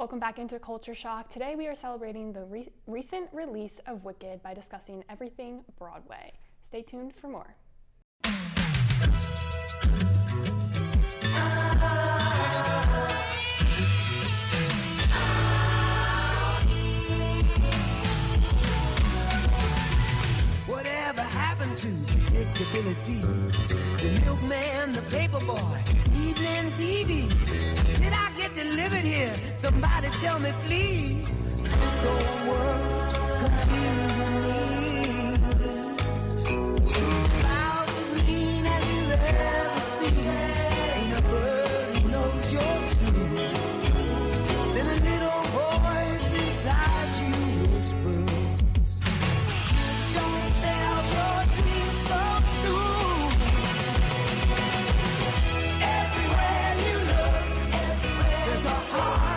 Welcome back into Culture Shock. Today we are celebrating the recent release of Wicked by discussing everything Broadway. Stay tuned for more. Whatever happened to predictability? The milkman, the paperboy, evening TV. Did I get delivered here? Somebody tell me, please. This whole world confusing me. Clouds as mean as you ever seen. Ain't a bird who knows you're true. Then a little voice inside you whispers, don't sell your dreams so soon. Everywhere you look, there's a heart,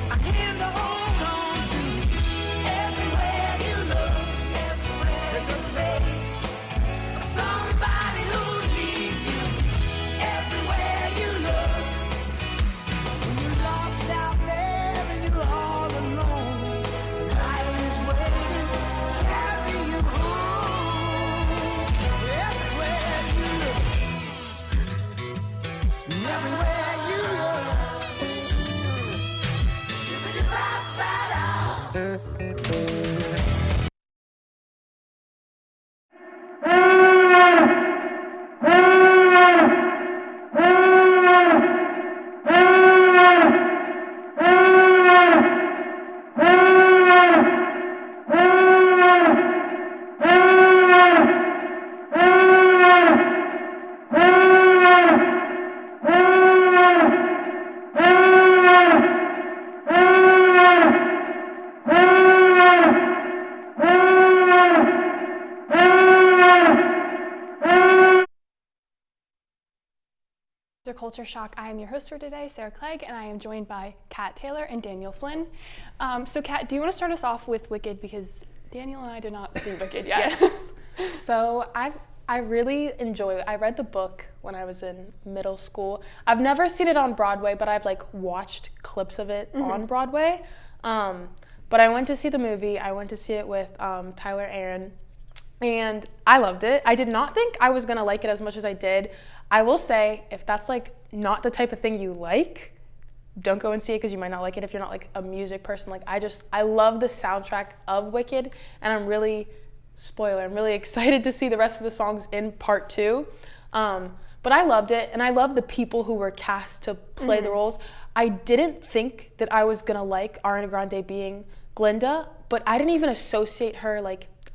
a hand to hold on to. Everywhere you look, there's the face of somebody who needs you. Everywhere you look, when you're lost out there and you're all alone, life is waiting to carry you home. Everywhere you look, everywhere you look. Culture Shock. I am your host for today, Sara Clegg, and I am joined by Kat Taylor and Daniel Flynn. So Kat, do you want to start us off with Wicked, because Daniel and I did not see Wicked yet. Yes. So I really enjoy it. I read the book when I was in middle school. I've never seen it on Broadway, but I've watched clips of it on Broadway. But I went to see the movie. I went to see it with Tyler Aaron, and I loved it. I did not think I was gonna like it as much as I did. I will say, if that's not the type of thing you like, don't go and see it, because you might not like it if you're not a music person. I love the soundtrack of Wicked, and I'm really excited to see the rest of the songs in part 2. But I loved it, and I love the people who were cast to play the roles. I didn't think that I was gonna like Ariana Grande being Glinda, but I didn't even associate her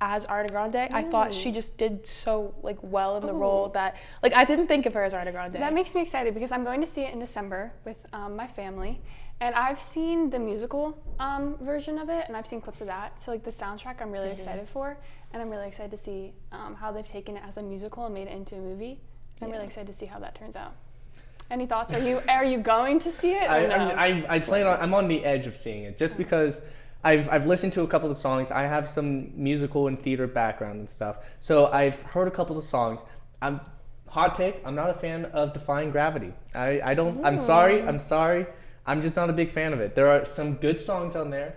as Ariana Grande. Really? I thought she just did so well in the role that I didn't think of her as Ariana Grande. That makes me excited, because I'm going to see it in December with my family, and I've seen the musical version of it, and I've seen clips of that. So the soundtrack I'm really excited for, and I'm really excited to see how they've taken it as a musical and made it into a movie. I'm really excited to see how that turns out. Any thoughts? Are you going to see it? Or no? I'm on the edge of seeing it, just because I've listened to a couple of the songs. I have some musical and theater background and stuff, so I've heard a couple of the songs. Hot take, I'm not a fan of Defying Gravity. I don't. I'm sorry. I'm just not a big fan of it. There are some good songs on there,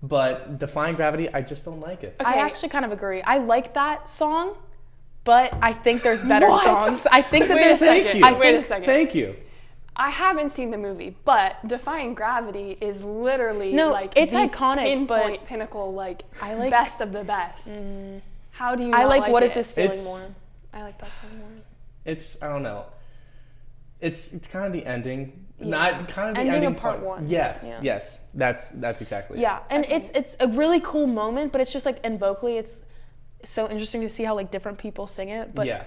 but Defying Gravity, I just don't like it. Okay. I actually kind of agree. I like that song, but I think there's better songs. I think that Wait a second. Thank you. I haven't seen the movie, but Defying Gravity is literally it's iconic, pinnacle, best of the best. How do you I not like What it? Is This Feeling more. I like that song more. I don't know. It's kind of the ending. Yeah. Not kind of the ending of part 1. Yes, yeah. yes. That's exactly it. Yeah, and it's a really cool moment, but it's just and vocally it's so interesting to see how different people sing it. But yeah.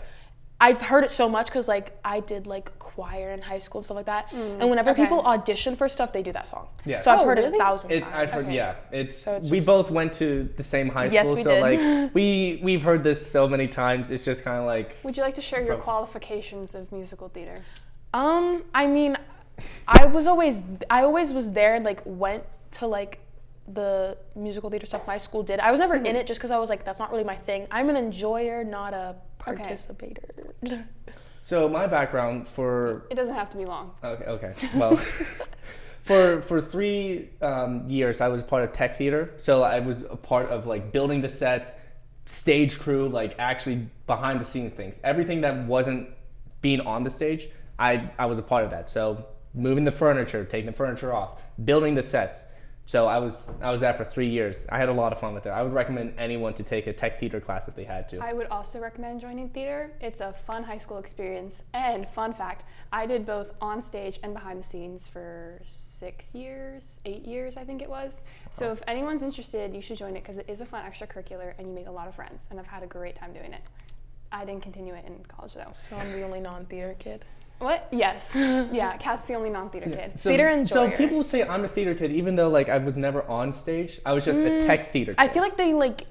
I've heard it so much because I did choir in high school and stuff like that. And whenever people audition for stuff, they do that song. Yeah. So I've heard it 1,000 times. I've heard, Okay. yeah. We both went to the same high school. Yes, we did. we've heard this so many times. It's just kind of Would you like to share your qualifications of musical theater? I mean, I always was there and went to the musical theater stuff my school did. I was never in it just because I was that's not really my thing. I'm an enjoyer, not a participator. So my background for... It doesn't have to be long. Okay. Well, For 3 years, I was part of tech theater, so I was a part of like building the sets, stage crew, like actually behind the scenes things. Everything that wasn't being on the stage, I was a part of that. So moving the furniture, taking the furniture off, building the sets. So I was there for 3 years. I had a lot of fun with it. I would recommend anyone to take a tech theater class if they had to. I would also recommend joining theater. It's a fun high school experience. And fun fact, I did both on stage and behind the scenes for 8 years, I think it was. So if anyone's interested, you should join it because it is a fun extracurricular and you make a lot of friends. And I've had a great time doing it. I didn't continue it in college though. So I'm the only non-theater kid. What? Yes. Yeah, Kat's the only non-theater kid. So, Theater enjoyer. So people would say I'm a theater kid, even though like I was never on stage. I was just a tech theater kid. I feel like they like.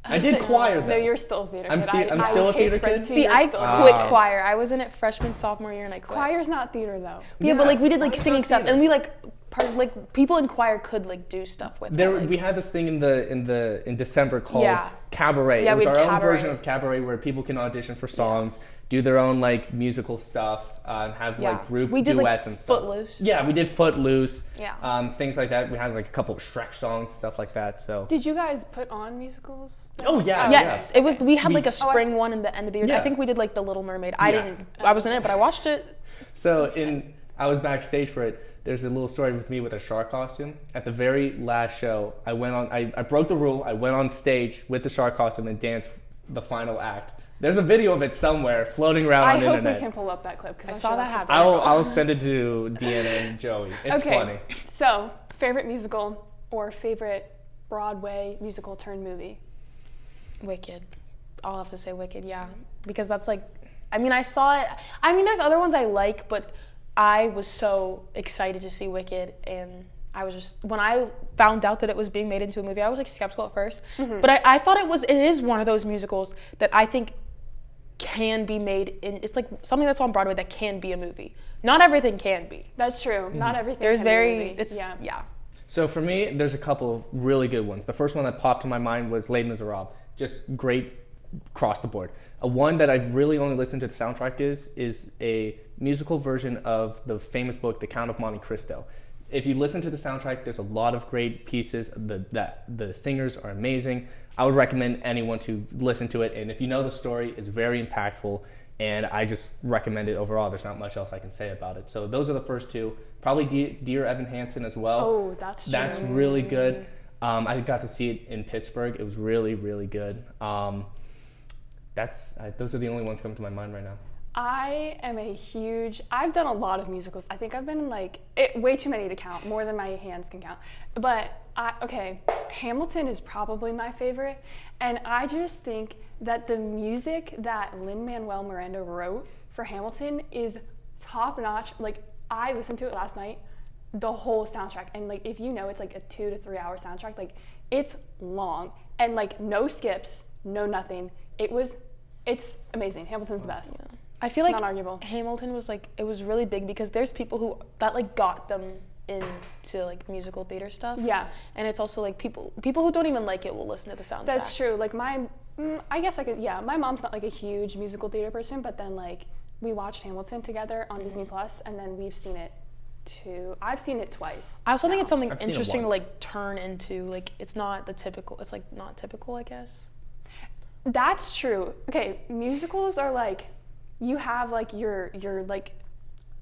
I did choir though. No, you're still a theater I'm kid. I'm still a theater kid? See, I quit choir. I was in it freshman, sophomore year, and I quit. Choir's not theater though. Yeah, but like we did like choir's singing not stuff, theater. and we like people in choir could like do stuff with There, it. Like, we had this thing in December called Yeah. Cabaret. Yeah, it was we had our own Cabaret. version of Cabaret where people can audition for songs, do their own like musical stuff, and have like group we did duets like and stuff. Footloose. Yeah, we did Footloose. Yeah. Things like that. We had like a couple of Shrek songs, stuff like that. So. Did you guys put on musicals? Oh yeah. Yes, it was. We had like a We- spring one in the end of the year. Yeah. I think we did like The Little Mermaid. Yeah. I wasn't in it, but I watched it. So I was backstage for it. There's a little story with me with a shark costume. At the very last show, I broke the rule. I went on stage with the shark costume and danced the final act. There's a video of it somewhere floating around on the I hope internet. we can pull up that clip because I saw that happen. I'll send it to Deanna and Joey. It's funny. So, favorite musical or favorite Broadway musical turned movie? Wicked. I'll have to say Wicked, yeah, because that's like, I mean, I saw it. I mean, there's other ones I like, but I was so excited to see Wicked, and I was just, when I found out that it was being made into a movie, I was like skeptical at first, but I thought it is one of those musicals that I think can be made in, it's like something that's on Broadway that can be a movie. Not everything can be. That's true. Not everything. There's can be a very, movie. it's, yeah. yeah. So for me, there's a couple of really good ones. The first one that popped to my mind was Les Miserables. Just great across the board. One that I've really only listened to the soundtrack is a musical version of the famous book, The Count of Monte Cristo. If you listen to the soundtrack, there's a lot of great pieces. The singers are amazing. I would recommend anyone to listen to it. And if you know the story, it's very impactful. And I just recommend it overall. There's not much else I can say about it. So those are the first two. Probably Dear Evan Hansen as well. Oh, that's true. That's really good. I got to see it in Pittsburgh. It was really, really good. Those are the only ones coming to my mind right now. I've done a lot of musicals. I think I've been way too many to count, more than my hands can count. But Hamilton is probably my favorite. And I just think that the music that Lin-Manuel Miranda wrote for Hamilton is top notch. Like, I listened to it last night, the whole soundtrack. And like, if you know, it's like a 2 to 3 hour soundtrack. Like, it's long and like no skips, no nothing. It's amazing. Hamilton's the best. Yeah. I feel like non-arguable. Hamilton was like, it was really big because there's people that like got them into like musical theater stuff. Yeah. And it's also like people who don't even like it will listen to the soundtrack. That's true. Like my mom's not like a huge musical theater person, but then like we watched Hamilton together on Disney Plus, and then I've seen it twice. I also think it's something I've seen it interesting to once. like turn into, like, it's not typical, I guess. That's true. Okay, musicals are like, you have like your like,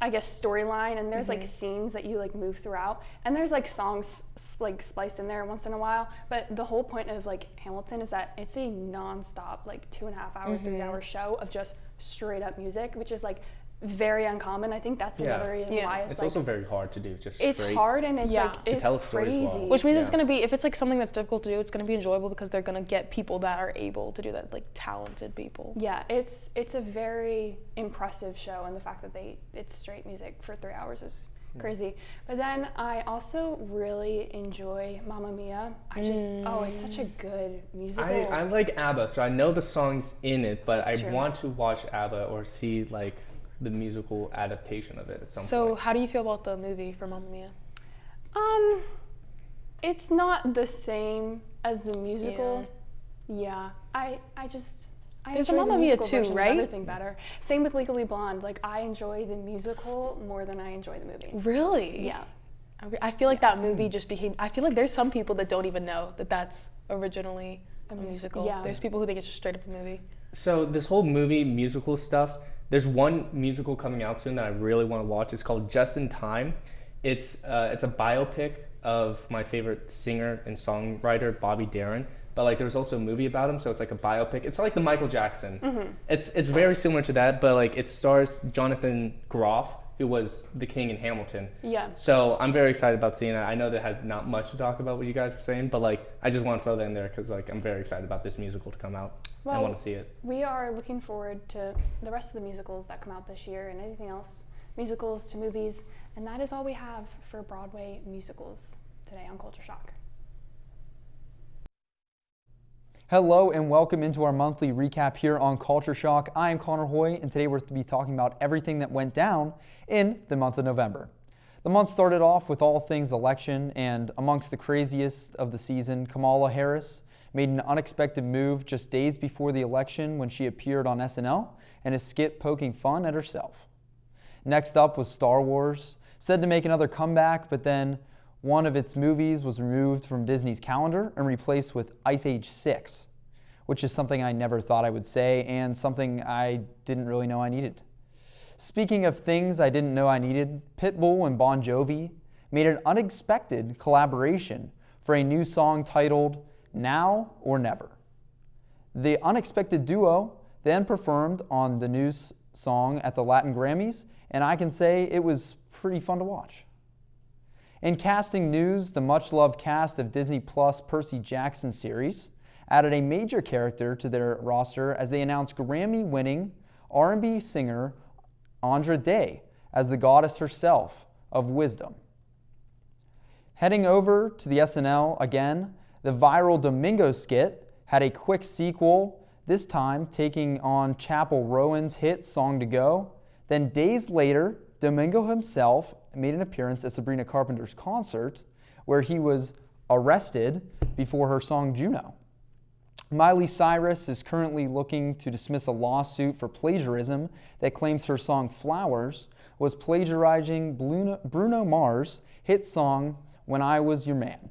I guess, storyline, and there's like scenes that you like move throughout, and there's like songs like spliced in there once in a while. But the whole point of like Hamilton is that it's a non-stop like 2.5 hour, 3 hour show of just straight up music, which is like very uncommon. I think that's another reason why It's like, also very hard to do. it's hard, and it's like To it's tell stories crazy. well. Which means it's Yeah. going to be, if it's like something that's difficult to do, it's going to be enjoyable because they're going to get people that are able to do that, like talented people. Yeah, it's a very impressive show, and the fact that it's straight music for 3 hours is crazy. But then I also really enjoy Mamma Mia. It's such a good musical. I like ABBA, so I know the songs in it, but That's I true. want to watch ABBA or see like the musical adaptation of it at some So point. how do you feel about the movie for Mamma Mia? It's not the same as the musical. Yeah, I There's a enjoy the Mamma Mia musical too, version of right? Everything better. Same with Legally Blonde. Like, I enjoy the musical more than I enjoy the movie. Really? Yeah. I feel like that movie just became, I feel like there's some people that don't even know that that's originally a musical. Yeah. There's people who think it's just straight up a movie. So this whole movie musical stuff, there's one musical coming out soon that I really want to watch. It's called Just in Time. It's a biopic of my favorite singer and songwriter, Bobby Darin. But like there's also a movie about him, so it's like a biopic. It's like the Michael Jackson. Mm-hmm. It's very similar to that, but like it stars Jonathan Groff, who was the king in Hamilton. Yeah. So I'm very excited about seeing that. I know that has not much to talk about what you guys were saying, but like I just want to throw that in there because like I'm very excited about this musical to come out. I want to see it. We are looking forward to the rest of the musicals that come out this year and anything else, musicals to movies, and that is all we have for Broadway musicals today on Culture Shock. Hello and welcome into our monthly recap here on Culture Shock. I am Connor Hoye, and today we're going to be talking about everything that went down in the month of November. The month started off with all things election, and amongst the craziest of the season, Kamala Harris made an unexpected move just days before the election when she appeared on SNL in a skit poking fun at herself. Next up was Star Wars, said to make another comeback, but then one of its movies was removed from Disney's calendar and replaced with Ice Age 6, which is something I never thought I would say and something I didn't really know I needed. Speaking of things I didn't know I needed, Pitbull and Bon Jovi made an unexpected collaboration for a new song titled Now or Never. The unexpected duo then performed on the new song at the Latin Grammys, and I can say it was pretty fun to watch. In casting news, the much-loved cast of Disney Plus Percy Jackson series added a major character to their roster as they announced Grammy-winning R&B singer Andra Day as the goddess herself of wisdom. Heading over to the SNL again, the viral Domingo skit had a quick sequel, this time taking on Chappell Rowan's hit Song to Go. Then days later, Domingo himself made an appearance at Sabrina Carpenter's concert where he was arrested before her song Juno. Miley Cyrus is currently looking to dismiss a lawsuit for plagiarism that claims her song Flowers was plagiarizing Bruno Mars' hit song When I Was Your Man.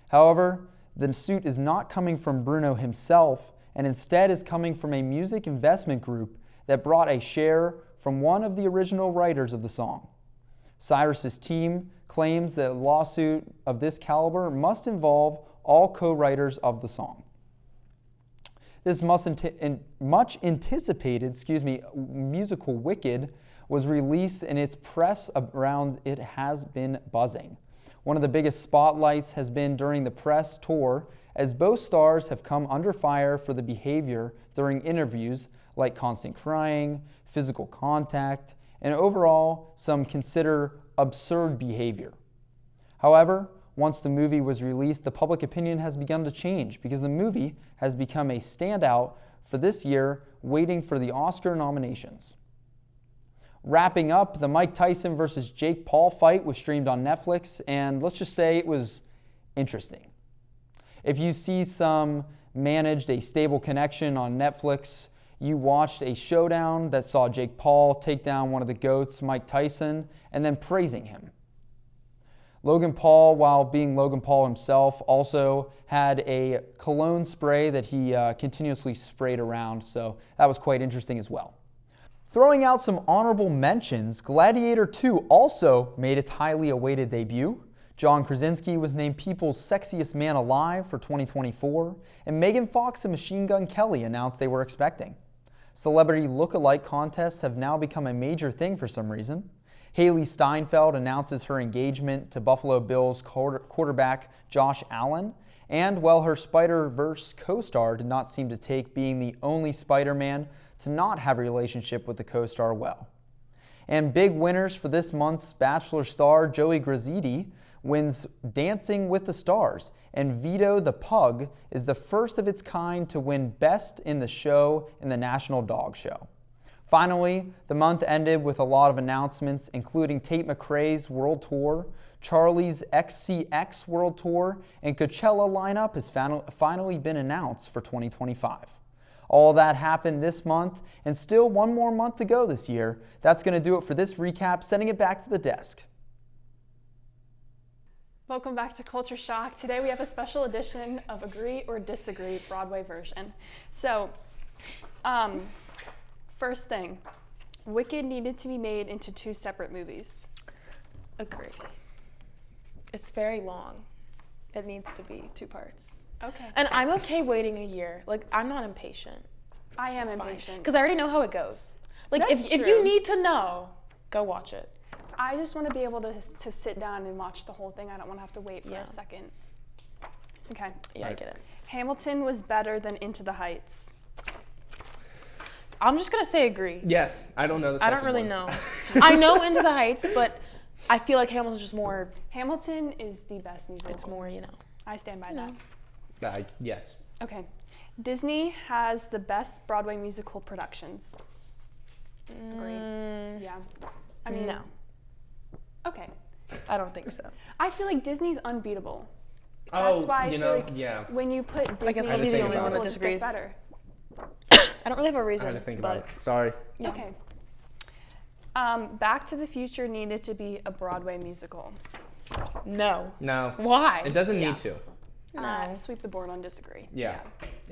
However, the suit is not coming from Bruno himself and instead is coming from a music investment group that brought a share from one of the original writers of the song. Cyrus's team claims that a lawsuit of this caliber must involve all co-writers of the song. This much anticipated musical Wicked was released and its press around it has been buzzing. One of the biggest spotlights has been during the press tour as both stars have come under fire for the behavior during interviews like constant crying, physical contact, and overall some consider absurd behavior. However, once the movie was released, the public opinion has begun to change because the movie has become a standout for this year, waiting for the Oscar nominations. Wrapping up, the Mike Tyson versus Jake Paul fight was streamed on Netflix, and let's just say it was interesting. If you see some managed a stable connection on Netflix, you watched a showdown that saw Jake Paul take down one of the GOATs, Mike Tyson, and then praising him. Logan Paul, while being Logan Paul himself, also had a cologne spray that he continuously sprayed around, so that was quite interesting as well. Throwing out some honorable mentions, Gladiator 2 also made its highly awaited debut. John Krasinski was named People's Sexiest Man Alive for 2024, and Megan Fox and Machine Gun Kelly announced they were expecting. Celebrity look-alike contests have now become a major thing for some reason. Haley Steinfeld announces her engagement to Buffalo Bills quarterback Josh Allen, and while her Spider-Verse co-star did not seem to take being the only Spider-Man to not have a relationship with the co-star well. And big winners for this month's Bachelor star, Joey Grazitti, wins Dancing with the Stars, and Vito the Pug is the first of its kind to win Best in the Show in the National Dog Show. Finally, the month ended with a lot of announcements, including Tate McRae's World Tour, Charlie's XCX World Tour, and Coachella lineup has finally been announced for 2025. All that happened this month, and still one more month to go this year. That's going to do it for this recap, sending it back to the desk. Welcome back to Culture Shock. Today we have a special edition of Agree or Disagree Broadway version. So, first thing, Wicked needed to be made into 2 separate movies. Agree. It's very long. It needs to be 2 parts. Okay. And I'm okay waiting a year. Like, I'm not impatient. I am impatient. Because I already know how it goes. Like, That's if true. you need to know, go watch it. I just want to be able to sit down and watch the whole thing. I don't want to have to wait for a second. Okay. Yeah, I get it. Hamilton was better than Into the Heights. I'm just going to say agree. Yes, I don't know the I don't second really one. know. I know Into the Heights, but I feel like Hamilton's just more, Hamilton is the best musical. it's more, you know. I stand by that. Yes. Okay. Disney has the best Broadway musical productions. Agree. Yeah. I mean, No, okay. I don't think so. I feel like Disney's unbeatable. Oh, That's why I feel like yeah. when you put Disney guess in I'll a be the musical, only one that it just gets disagrees. better. I don't really have a I reason. had to think about it. but Sorry. Yeah. Okay. Back to the Future needed to be a Broadway musical. No. No. Why? It doesn't need to. No. Sweep the board on disagree. Yeah.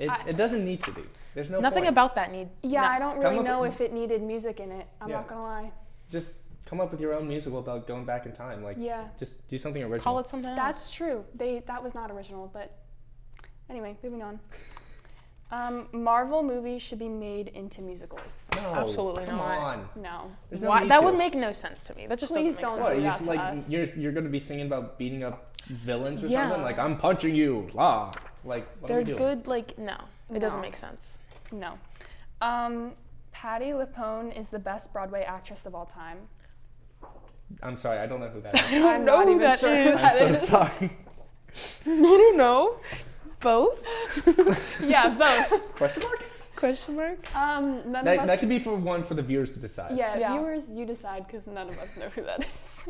I- It doesn't need to be. There's no Nothing point. about that need. Yeah, no. I don't Come really up know with- if it needed music in it. I'm Yeah. not gonna lie. Just come up with your own musical about going back in time. Like, Yeah. just do something original. Call it something else. That's true. That was not original, but anyway, moving on. Marvel movies should be made into musicals. No, Absolutely come not. on. No. There's no Why? need That to. would make no sense to me. That just Please doesn't make don't sense. do What, that to us. you're going to be singing about beating up villains or Yeah. something? Like, I'm punching you. Like, what are They're we doing? good, like, no. It doesn't No. make sense. No. Patti LuPone is the best Broadway actress of all time. I'm sorry, I don't know who that is. I'm not who even that sure who is. that I'm is. so sorry. I don't know. Both? Yeah, both. Question mark? Question mark? None of us. That could be for the viewers to decide. Yeah, viewers, you decide because none of us know who that is.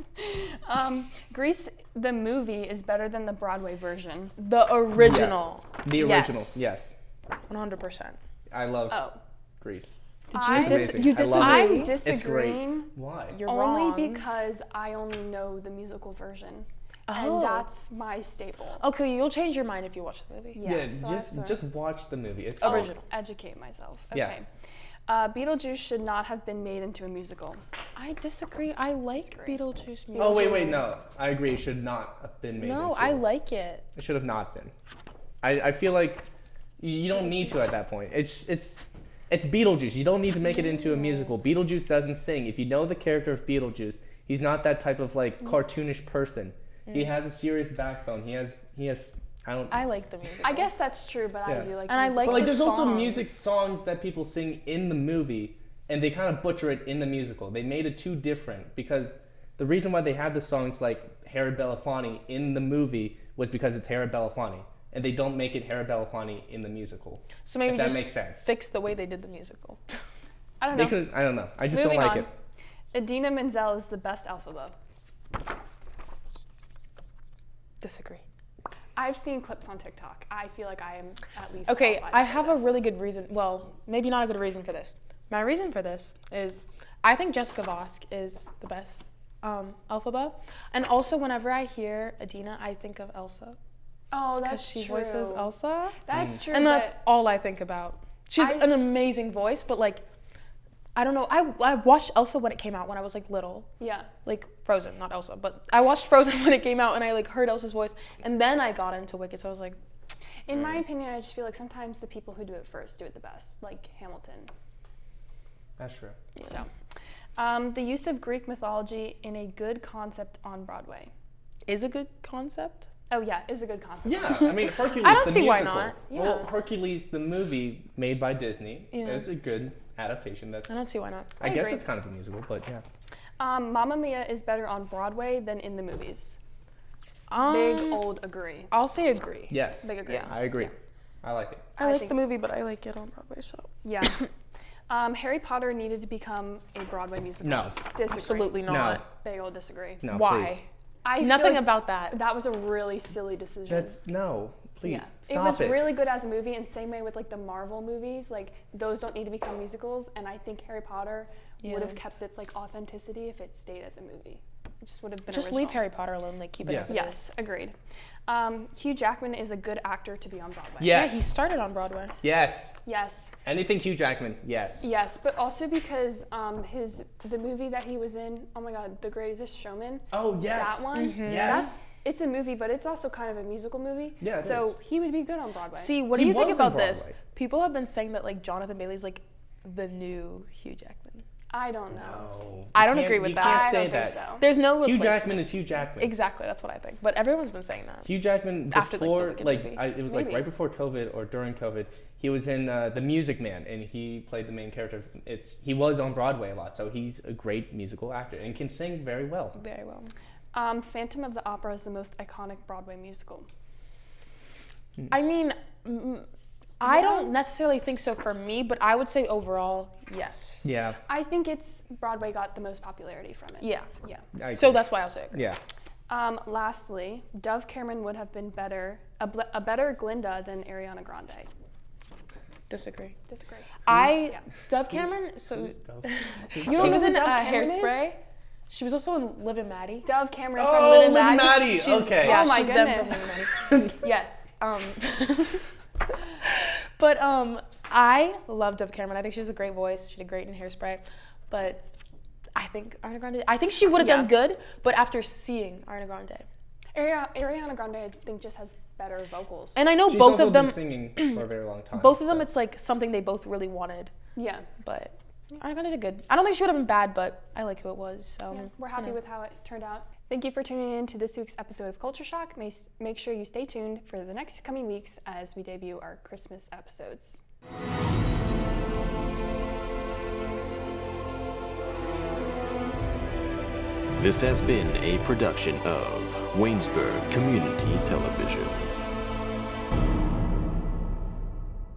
Grease, the movie, is better than the Broadway version. The original. The original, yes. 100%. I love Oh. Grease. Did I you, dis- amazing. you I love disagree? I'm It's great. disagreeing Why? You're only wrong. because I only know the musical version. Oh. And that's my staple. Okay, you'll change your mind if you watch the movie. Yeah, so I have to- just watch the movie. It's I'll fine. Original. educate myself. Yeah. Okay. Beetlejuice should not have been made into a musical. I disagree. I like Disagree. Beetlejuice musicals. Oh wait, no. I agree. It should not have been made. No, into I like it. It should have not been. I feel like you don't need to at that point. It's Beetlejuice. You don't need to make it into a musical. Beetlejuice doesn't sing. If you know the character of Beetlejuice, he's not that type of like cartoonish person. He has a serious backbone. He has. I like the music. I guess that's true, but I Yeah. do like And I music. like But like, the there's also songs. music songs that people sing in the movie, and they kind of butcher it in the musical. They made it too different because the reason why they had the songs like Harry Belafonte in the movie was because it's Harry Belafonte, and they don't make it Harry Belafonte in the musical. So maybe if that just makes sense. fix the way they did the musical. I don't They know. could. I don't know. I just Moving don't like on. it. Idina Menzel is the best Elphaba. Disagree. I've seen clips on TikTok. I feel like I am at least Okay, qualified to I say have a this. really good reason. Well, maybe not a good reason for this. My reason for this is I think Jessica Vosk is the best Elphaba. And also, whenever I hear Idina, I think of Elsa. Oh, Because that's she true. voices Elsa. That's true. And that's but all I think about. She's I- an amazing voice, but like, I don't know. I watched Elsa when it came out when I was like little. yeah. Like Frozen, not Elsa, but I watched Frozen when it came out and I like heard Elsa's voice and then I got into Wicked, so I was like, In my opinion, I just feel like sometimes the people who do it first do it the best, like Hamilton. That's true. So, the use of Greek mythology in a good concept on Broadway. is a good concept. Oh yeah, is a good concept. Yeah, I mean Hercules. I don't the see why musical. not. Well, Yeah. Hercules the movie made by Disney. Yeah. It's a good adaptation. That's. I don't see why not. I guess agree. it's kind of a musical, but yeah. Mamma Mia is better on Broadway than in the movies. Um, Big old agree. I'll say agree. Yes. Big agree. Yeah. I agree. I like it. I I like think- the movie, but I like it on Broadway, so. Yeah. Harry Potter needed to become a Broadway musical. No. Disagree. Absolutely not. Big old disagree. No. Why? Please. I feel Nothing like about that. that was a really silly decision. That's no. Please Yeah. stop It was really good as a movie, and same way with like the Marvel movies, like those don't need to become musicals, and I think Harry Potter would have Yeah. kept its like authenticity if it stayed as a movie. It just would have been Just original. leave Harry Potter alone. Like keep it Yeah. as it Yes, is. agreed. Hugh Jackman is a good actor to be on Broadway. Yes. Yeah, he started on Broadway. Yes. Yes. Anything Hugh Jackman, yes. Yes, but also because the movie that he was in, oh my God, The Greatest Showman. Oh, yes. That one. Yes. It's a movie, but it's also kind of a musical movie. Yeah, it so is. he would be good on Broadway. See, what He do you think was on about this? Broadway. People have been saying that like Jonathan Bailey's like the new Hugh Jackman. I don't know. No. I don't You agree can't- with you that. can't I say don't that. think so. There's no Hugh replacement. Jackman is Hugh Jackman. Exactly, that's what I think. But everyone's been saying that. Hugh Jackman After, like, the before, Wicked like, movie. it was Maybe. like right before COVID or during COVID. He was in The Music Man, and he played the main character. He was on Broadway a lot, so he's a great musical actor and can sing very well. Very well. Phantom of the Opera is the most iconic Broadway musical. I mean, I don't necessarily think so for me, but I would say overall, yes. Yeah. I think it's Broadway got the most popularity from it. Yeah. Yeah. I So agree. that's why I'll say agree. Yeah. Lastly, Dove Cameron would have been a better Glinda than Ariana Grande. Disagree. Disagree. Yeah. Dove Cameron, so Who's Dove? she know was who in Dove Cameron is? Hairspray. She was also in Liv and Maddie. Dove Cameron Oh, from Liv and Liv and Maddie. Maddie. She's- Okay. Yeah, Oh my she's them from goodness. Liv and Maddie. Yes. But I love Dove Cameron. I think she has a great voice. She did great in Hairspray. But I think Ariana Grande, I think she would have Yeah. done good, but after seeing Ariana Grande. Ariana Grande, I think, just has better vocals. And I know She's both also of them, been singing for a very long time. both of them, so. it's like something they both really wanted. Yeah. But Ariana Grande did good. I don't think she would have been bad, but I like who it was. So Yeah, we're you happy know. with how it turned out. Thank you for tuning in to this week's episode of Culture Shock. Make sure you stay tuned for the next coming weeks as we debut our Christmas episodes. This has been a production of Waynesburg Community Television.